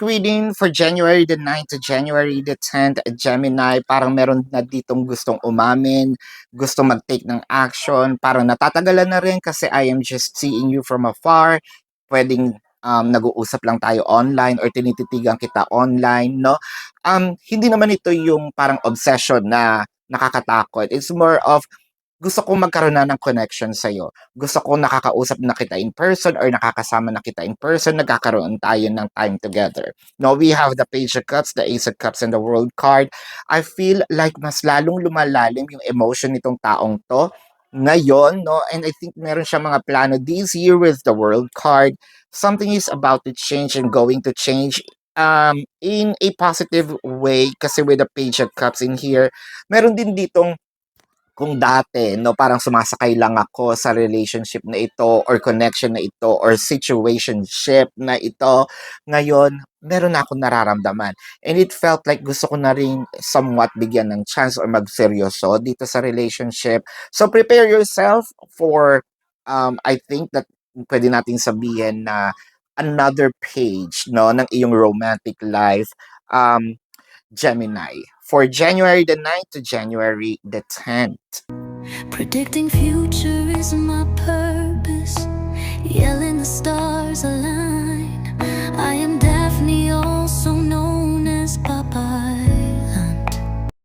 quick reading for January the 9th to January the 10th, Gemini, parang meron na ditong gustong umamin, gustong mag-take ng action, parang natatagalan na rin kasi I am just seeing you from afar. Pwedeng nag-uusap lang tayo online or tinititigan kita online, no? Hindi naman ito yung parang obsession na nakakatakot. It's more of gusto kong magkaroon na ng connection sa'yo. Gusto kong nakakausap na kita in person or nakakasama na kita in person, nagkakaroon tayo ng time together. No, we have the Page of Cups, the Ace of Cups, and the World card. I feel like mas lalong lumalalim yung emotion nitong taong to ngayon, no? And I think meron siya mga plano this year with the World card. Something is about to change and going to change in a positive way kasi with the Page of Cups in here, meron din ditong kung dati 'no, parang sumasakay lang ako sa relationship na ito or connection na ito or situationship na ito, ngayon meron na akong nararamdaman. And it felt like gusto ko na rin somewhat bigyan ng chance or magseryoso dito sa relationship. So prepare yourself for, I think that pwede nating sabihin na another page 'no, ng iyong romantic life, Gemini, for January the 9th to January the 10th. Predicting future is my purpose.